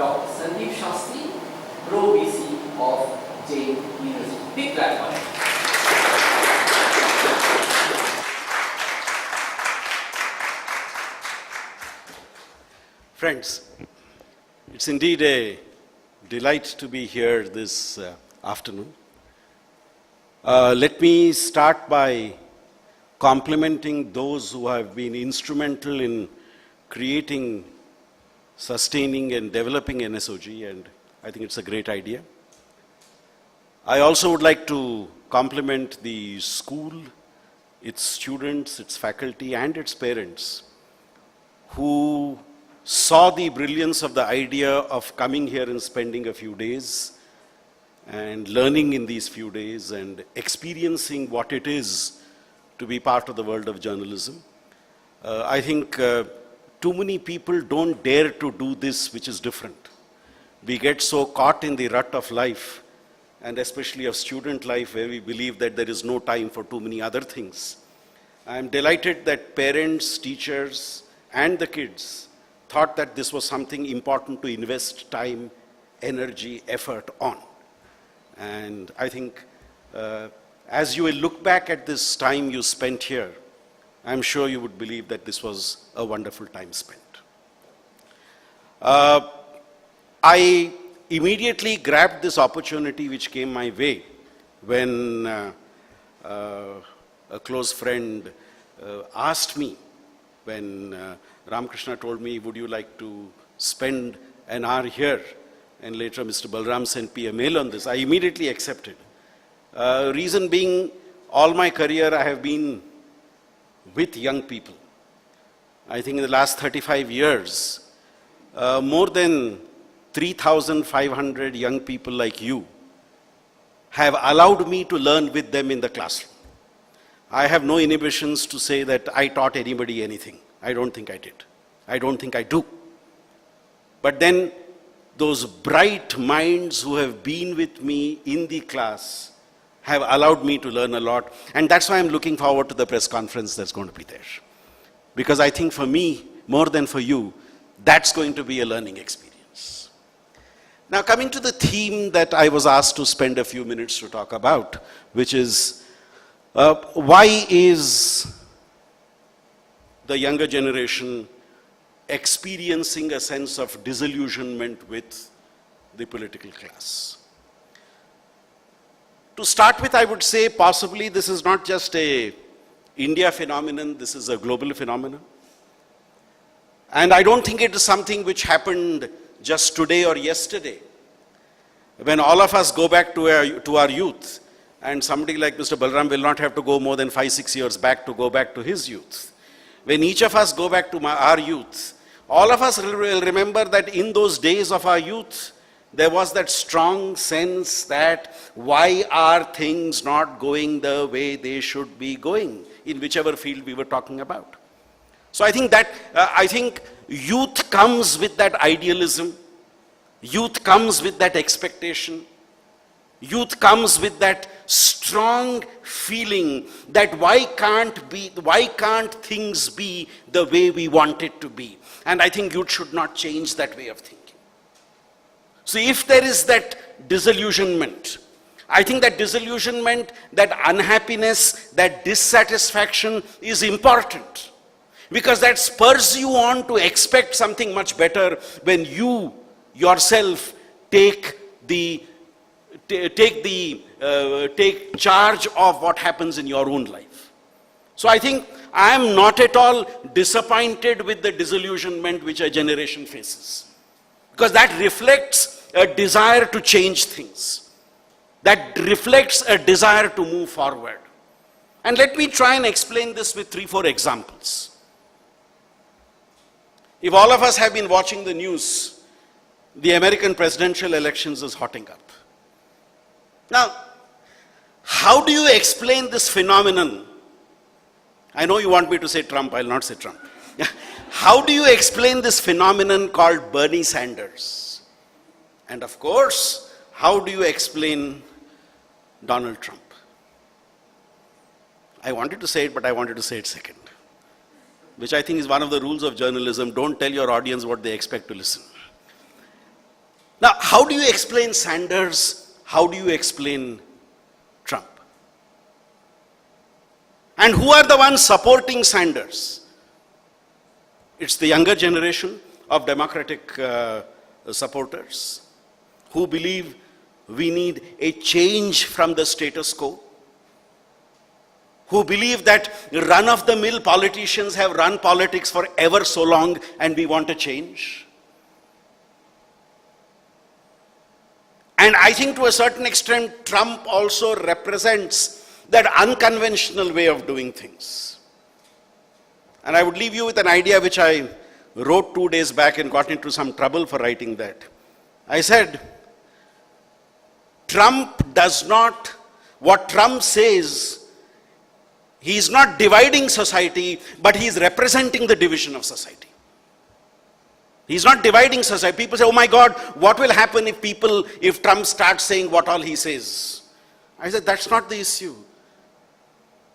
Dr. Sandeep Shastri, Pro VC of Jain University. Big clap for him. Friends, it's indeed a delight to be here this afternoon. Let me start by complimenting those who have been instrumental in creating, sustaining and developing NSOG, and I think it's a great idea. I also would like to compliment the school, its students, its faculty and its parents who saw the brilliance of the idea of coming here and spending a few days and learning in these few days and experiencing what it is to be part of the world of journalism. I think too many people don't dare to do this, which is different. We get so caught in the rut of life, and especially of student life, where we believe that there is no time for too many other things. I'm delighted that parents, teachers, and the kids thought that this was something important to invest time, energy, effort on. And I think as you will look back at this time you spent here, I'm sure you would believe that this was a wonderful time spent. I immediately grabbed this opportunity which came my way when a close friend asked me, when Ramakrishna told me, would you like to spend an hour here? And later Mr. Balram sent me a mail on this. I immediately accepted. Reason being, all my career I have been with young people. I think in the last 35 years, more than 3,500 young people like you have allowed me to learn with them in the classroom. I have no inhibitions to say that I taught anybody anything. I don't think I did. I don't think I do. But then those bright minds who have been with me in the class have allowed me to learn a lot. And that's why I'm looking forward to the press conference that's going to be there. Because I think for me, more than for you, that's going to be a learning experience. Now, coming to the theme that I was asked to spend a few minutes to talk about, which is why is the younger generation experiencing a sense of disillusionment with the political class? To start with, I would say possibly this is not just a India phenomenon, this is a global phenomenon. And I don't think it is something which happened just today or yesterday. When all of us go back to our youth, and somebody like Mr. Balram will not have to go more than 5-6 years back to go back to his youth. When each of us go back to our youth, all of us will remember that in those days of our youth, there was that strong sense that why are things not going the way they should be going in whichever field we were talking about. So I think youth comes with that idealism, youth comes with that expectation, youth comes with that strong feeling that why can't things be the way we want it to be? And I think youth should not change that way of thinking. So if there is that disillusionment, I think that disillusionment, that unhappiness, that dissatisfaction is important. Because that spurs you on to expect something much better when you yourself take charge of what happens in your own life. So I think I am not at all disappointed with the disillusionment which a generation faces. Because that reflects a desire to change things. That reflects a desire to move forward. And let me try and explain this with 3-4 examples. If all of us have been watching the news, the American presidential elections is hotting up. Now, how do you explain this phenomenon? I know you want me to say Trump, I'll not say Trump. How do you explain this phenomenon called Bernie Sanders? And of course, how do you explain Donald Trump? I wanted to say it, but I wanted to say it second, which I think is one of the rules of journalism. Don't tell your audience what they expect to listen. Now, how do you explain Sanders? How do you explain Trump? And who are the ones supporting Sanders? It's the younger generation of Democratic supporters who believe we need a change from the status quo, who believe that run-of-the-mill politicians have run politics for ever so long and we want a change. And I think to a certain extent, Trump also represents that unconventional way of doing things. And I would leave you with an idea which I wrote 2 days back and got into some trouble for writing that. I said, what Trump says, he is not dividing society, but he is representing the division of society. He's not dividing society. People say, oh my God, what will happen if Trump starts saying what all he says? I said, that's not the issue.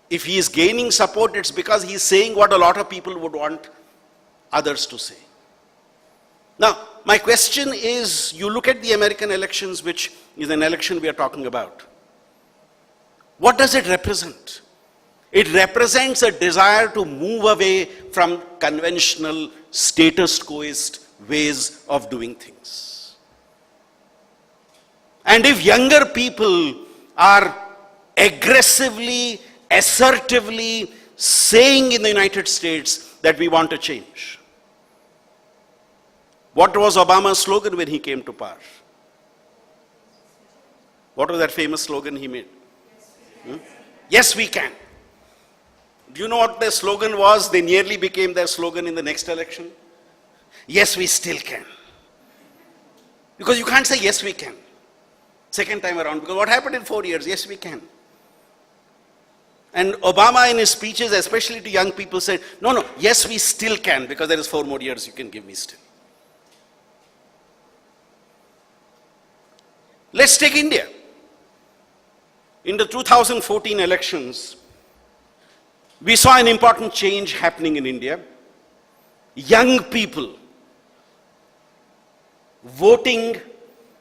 If he is gaining support, it's because he's saying what a lot of people would want others to say. Now, my question is, you look at the American elections, which is an election we are talking about. What does it represent? It represents a desire to move away from conventional, status quoist ways of doing things. And if younger people are aggressively, assertively saying in the United States that we want a change. What was Obama's slogan when he came to power? What was that famous slogan he made? Yes, we can. Do you know what their slogan was? They nearly became their slogan in the next election. Yes, we still can. Because you can't say yes, we can. Second time around. Because what happened in 4 years? Yes, we can. And Obama in his speeches, especially to young people, said, no, yes, we still can, because there is 4 more years you can give me still. Let's take India. In the 2014 elections, we saw an important change happening in India. Young people voting,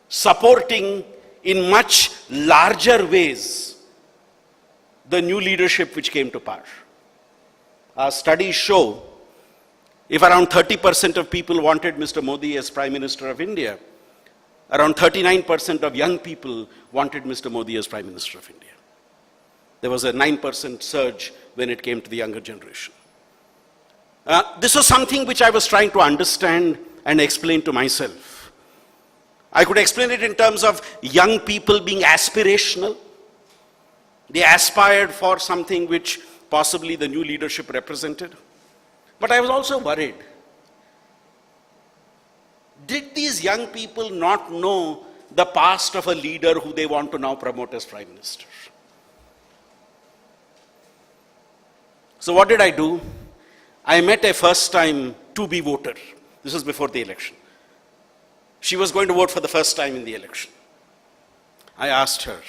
supporting in much larger ways the new leadership which came to power. Our studies show if around 30% of people wanted Mr. Modi as Prime Minister of India, around 39% of young people wanted Mr. Modi as Prime Minister of India. There was a 9% surge when it came to the younger generation. This was something which I was trying to understand and explain to myself. I could explain it in terms of young people being aspirational. They aspired for something which possibly the new leadership represented. But I was also worried. Did these young people not know the past of a leader who they want to now promote as Prime Minister? So what did I do? I met a first-time to-be voter. This was before the election. She was going to vote for the first time in the election. I asked her.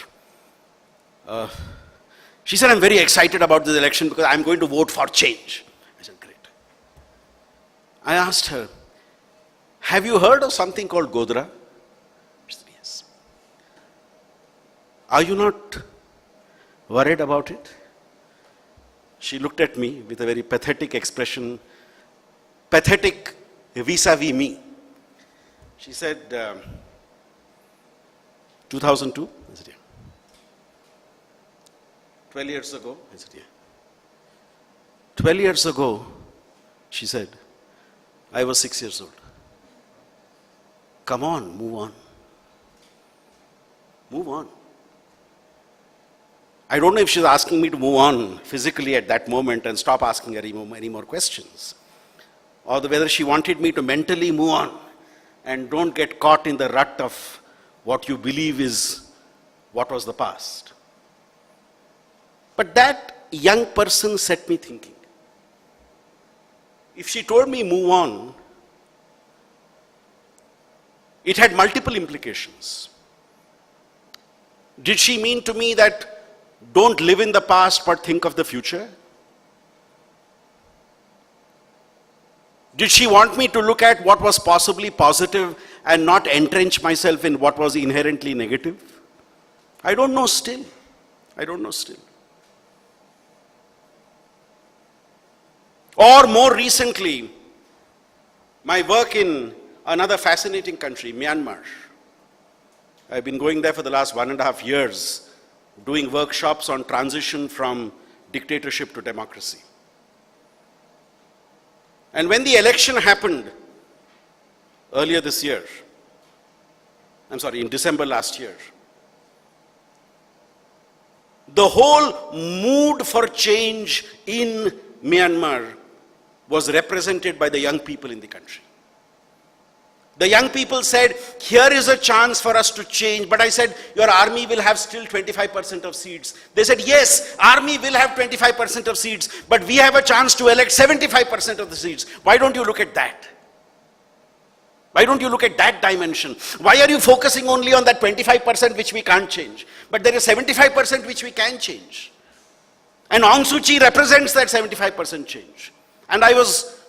She said, I'm very excited about this election because I'm going to vote for change. I said, great. I asked her, have you heard of something called Godhra? She said, yes. Are you not worried about it? She looked at me with a very pathetic expression, pathetic vis-a-vis me. She said, 2002? I said, yeah. 12 years ago? I said, yeah. 12 years ago, she said, I was 6 years old. Come on, move on. Move on. I don't know if she's asking me to move on physically at that moment and stop asking her any more questions, or whether she wanted me to mentally move on and don't get caught in the rut of what you believe is what was the past. But that young person set me thinking. If she told me move on, it had multiple implications. Did she mean to me that don't live in the past but think of the future? Did she want me to look at what was possibly positive and not entrench myself in what was inherently negative? I don't know still. I don't know still. Or more recently, my work in another fascinating country, Myanmar. I've been going there for the last 1.5 years, doing workshops on transition from dictatorship to democracy. And when the election happened earlier this year, in December last year, the whole mood for change in Myanmar was represented by the young people in the country. The young people said, here is a chance for us to change. But I said, your army will have still 25% of seats. They said, yes, army will have 25% of seats, but we have a chance to elect 75% of the seats. Why don't you look at that? Why don't you look at that dimension? Why are you focusing only on that 25% which we can't change? But there is 75% which we can change. And Aung Suu Kyi represents that 75% change. And I was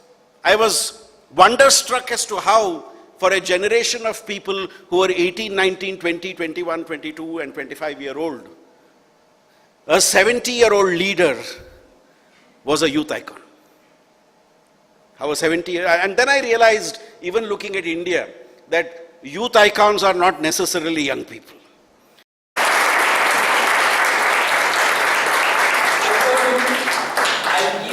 wonderstruck as to how, for a generation of people who are 18, 19, 20, 21, 22 and 25-year-old, a 70-year-old leader was a youth icon. How a 70-year, and then I realized, even looking at India, that youth icons are not necessarily young people. I